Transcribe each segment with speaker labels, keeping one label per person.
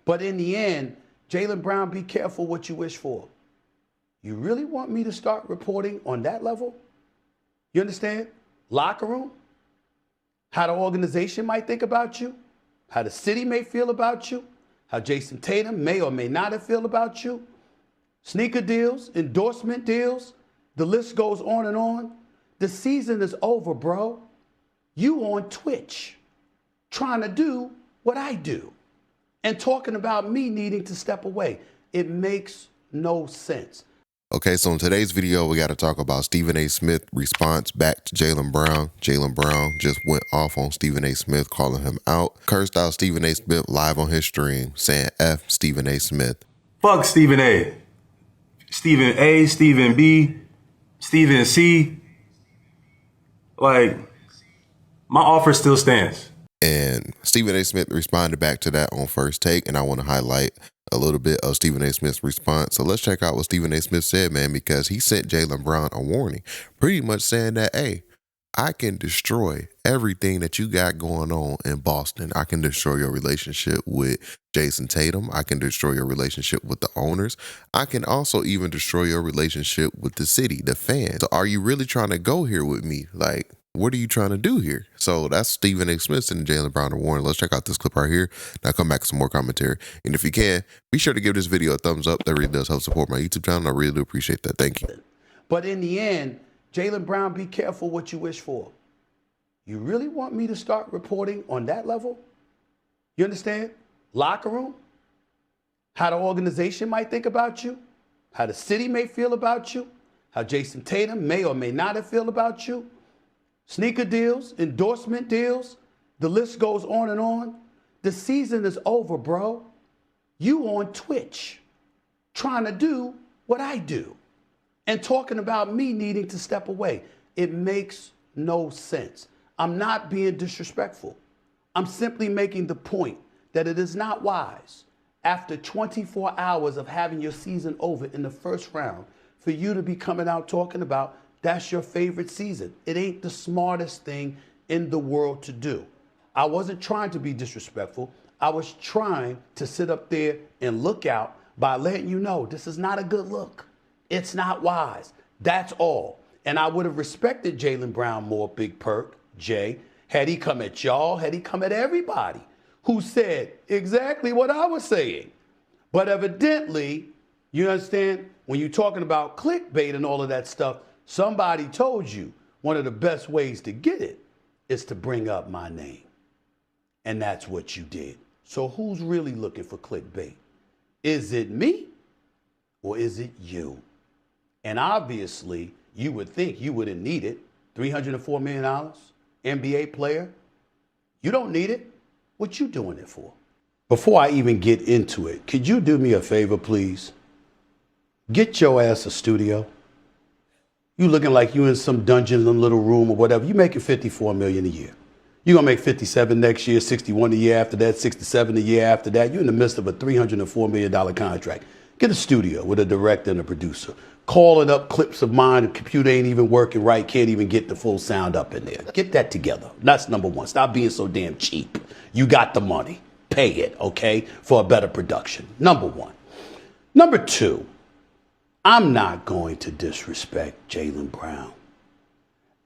Speaker 1: But in the end, Jaylen Brown, be careful what you wish for. You really want me to start reporting on that level? You understand? Locker room? How the organization might think about you? How the city may feel about you? How Jason Tatum may or may not have feel about you? Sneaker deals, endorsement deals, the list goes on and on. The season is over, bro. You on Twitch trying to do what I do and talking about me needing to step away. It makes no sense.
Speaker 2: Okay, so in today's video, we got to talk about Stephen A. Smith's response back to Jaylen Brown. Jaylen Brown just went off on Stephen A. Smith, calling him out. Cursed out Stephen A. Smith live on his stream, saying F Stephen A. Smith.
Speaker 3: Fuck Stephen A. Stephen A, Stephen B, Stephen C. Like, my offer still stands.
Speaker 2: And Stephen A. Smith responded back to that on First Take, and I want to highlight a little bit of Stephen A. Smith's response. So let's check out what Stephen A. Smith said, man, because he sent Jaylen Brown a warning, pretty much saying that, hey, I can destroy everything that you got going on in Boston. I can destroy your relationship with Jason Tatum. I can destroy your relationship with the owners. I can also even destroy your relationship with the city, the fans. So are you really trying to go here with me? Like, what are you trying to do here? So that's Stephen A. Smith and Jaylen Brown a warning. Let's check out this clip right here. Now come back with some more commentary. And if you can, be sure to give this video a thumbs up. That really does help support my YouTube channel. I really do appreciate that. Thank you.
Speaker 1: But in the end, Jaylen Brown, be careful what you wish for. You really want me to start reporting on that level? You understand? Locker room? How the organization might think about you? How the city may feel about you? How Jason Tatum may or may not have feel about you? Sneaker deals, endorsement deals, the list goes on and on. The season is over, bro. You on Twitch trying to do what I do and talking about me needing to step away. It makes no sense. I'm not being disrespectful. I'm simply making the point that it is not wise, after 24 hours of having your season over in the first round, for you to be coming out talking about that's your favorite season. It ain't the smartest thing in the world to do. I wasn't trying to be disrespectful. I was trying to sit up there and look out by letting you know this is not a good look. It's not wise. That's all. And I would have respected Jaylen Brown more, Big Perk, Jay, had he come at y'all, had he come at everybody who said exactly what I was saying. But evidently, you understand, when you're talking about clickbait and all of that stuff, somebody told you one of the best ways to get it is to bring up my name. And that's what you did. So who's really looking for clickbait? Is it me or is it you? And obviously, you would think you wouldn't need it. $304 million, NBA player. You don't need it. What you doing it for? Before I even get into it, could you do me a favor, please? Get your ass a studio. You looking like you in some dungeon, some little room or whatever. You making $54 million a year. You're going to make 57 next year, 61 the year after that, 67 the year after that. You're in the midst of a $304 million contract. Get a studio with a director and a producer. Calling up clips of mine, the computer ain't even working right, can't even get the full sound up in there. Get that together. That's number one. Stop being so damn cheap. You got the money. Pay it, okay, for a better production. Number one. Number two, I'm not going to disrespect Jaylen Brown.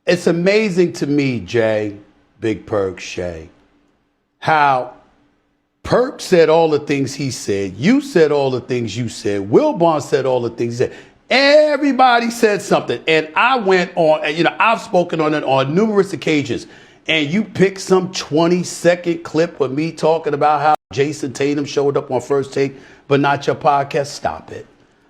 Speaker 1: It's amazing to me, Jay, Big Perk, Shay, how Perk said all the things he said, you said all the things you said, Wilbon said all the things he said. Everybody said something, and I went on, I've spoken on it on numerous occasions, and you picked some 20-second clip of me talking about how Jason Tatum showed up on First Take, but not your podcast. Stop it.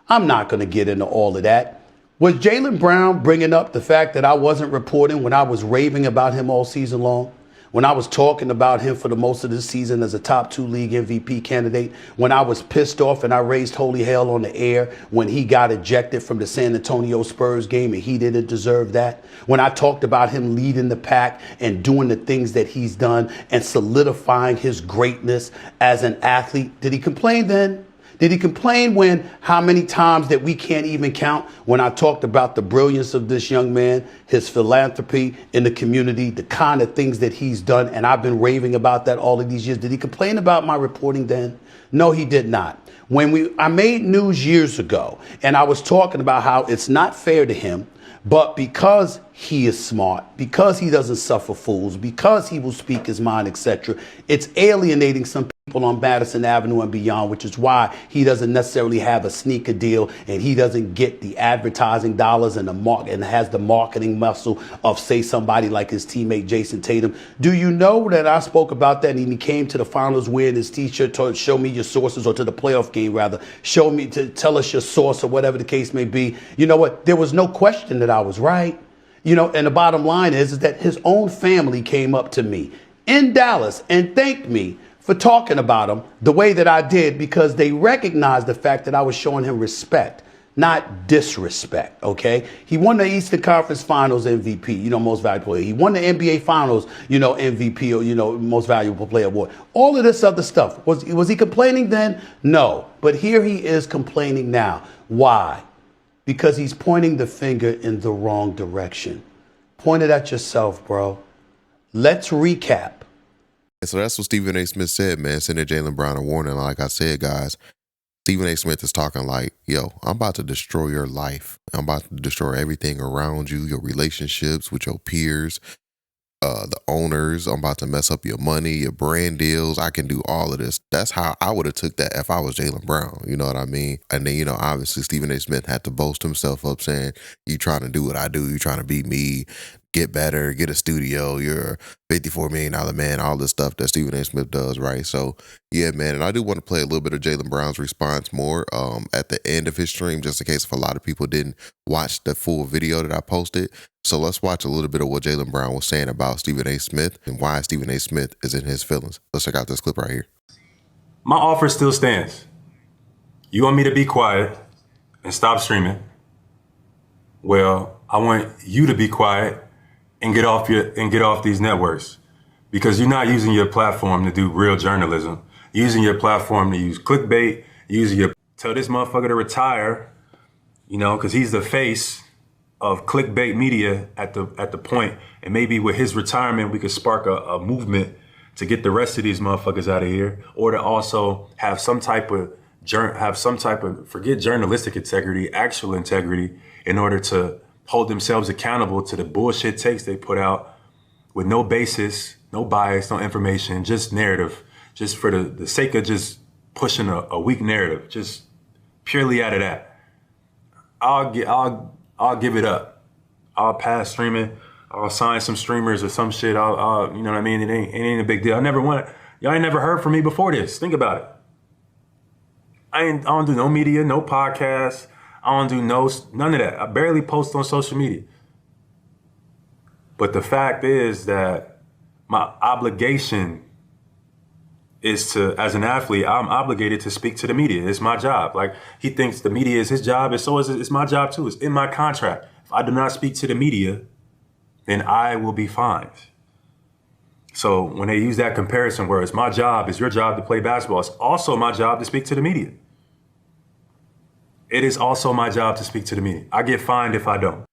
Speaker 1: I'm not going to get into all of that. Was Jaylen Brown bringing up the fact that I wasn't reporting when I was raving about him all season long? When I was talking about him for the most of this season as a top 2 league MVP candidate? When I was pissed off and I raised holy hell on the air when he got ejected from the San Antonio Spurs game and he didn't deserve that? When I talked about him leading the pack and doing the things that he's done and solidifying his greatness as an athlete? Did he complain then? Did he complain when how many times that we can't even count when I talked about the brilliance of this young man, his philanthropy in the community, the kind of things that he's done, and I've been raving about that all of these years. Did he complain about my reporting then? No, he did not. When I made news years ago, and I was talking about how it's not fair to him, but because he is smart, because he doesn't suffer fools, because he will speak his mind, etc., it's alienating some people on Madison Avenue and beyond, which is why he doesn't necessarily have a sneaker deal and he doesn't get the advertising dollars and and has the marketing muscle of, say, somebody like his teammate Jason Tatum. Do you know that I spoke about that and he came to the finals wearing his t-shirt to show me your sources, or to the playoff game rather, show me, to tell us your source or whatever the case may be? You know what? There was no question that I was right. You know, and the bottom line is that his own family came up to me in Dallas and thanked me for talking about him the way that I did, because they recognized the fact that I was showing him respect, not disrespect, okay? He won the Eastern Conference Finals MVP, most valuable player. He won the NBA Finals, MVP, or, most valuable player award. All of this other stuff. Was he complaining then? No. But here he is complaining now. Why? Because he's pointing the finger in the wrong direction. Point it at yourself, bro. Let's recap.
Speaker 2: So that's what Stephen A. Smith said, man, sending Jaylen Brown a warning. Like I said, guys, Stephen A. Smith is talking like, yo, I'm about to destroy your life. I'm about to destroy everything around you, your relationships with your peers, the owners. I'm about to mess up your money, your brand deals. I can do all of this. That's how I would have took that if I was Jaylen Brown. You know what I mean? And then, obviously Stephen A. Smith had to boast himself up saying, you trying to do what I do. You trying to beat me, get better, get a studio. You're a $54 million man, all this stuff that Stephen A. Smith does, right? So, yeah, man. And I do want to play a little bit of Jaylen Brown's response more at the end of his stream, just in case if a lot of people didn't watch the full video that I posted. So let's watch a little bit of what Jaylen Brown was saying about Stephen A. Smith and why Stephen A. Smith is in his feelings. Let's check out this clip right here.
Speaker 3: My offer still stands. You want me to be quiet and stop streaming? Well, I want you to be quiet and get off these networks, because you're not using your platform to do real journalism. You're using your platform to use clickbait. You're using your tell this motherfucker to retire, because he's the face of clickbait media at the point, and maybe with his retirement we could spark a movement to get the rest of these motherfuckers out of here, or to also have some type of forget journalistic integrity, actual integrity, in order to hold themselves accountable to the bullshit takes they put out with no basis, no bias, no information, just narrative, just for the sake of just pushing a weak narrative, just purely out of that. I'll give it up. I'll pass streaming. I'll sign some streamers or some shit. I'll you know what I mean? It ain't a big deal. Y'all ain't never heard from me before this. Think about it. I don't do no media, no podcasts. I don't do none of that. I barely post on social media. But the fact is that my obligation is to, as an athlete, I'm obligated to speak to the media. It's my job. Like, he thinks the media is his job, and so is it's my job too. It's in my contract. If I do not speak to the media, then I will be fined. So when they use that comparison where it's my job, it's your job to play basketball, it's also my job to speak to the media. It is also my job to speak to the media. I get fined if I don't.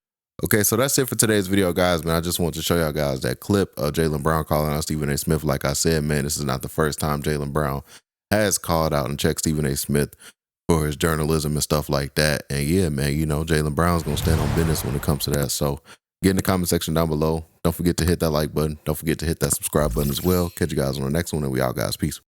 Speaker 2: Okay, so that's it for today's video, guys, man. I just want to show y'all guys that clip of Jaylen Brown calling out Stephen A. Smith. Like I said, man, this is not the first time Jaylen Brown has called out and checked Stephen A. Smith for his journalism and stuff like that. And yeah, man, Jaylen Brown's going to stand on business when it comes to that. So get in the comment section down below. Don't forget to hit that like button. Don't forget to hit that subscribe button as well. Catch you guys on the next one, and we out, guys. Peace.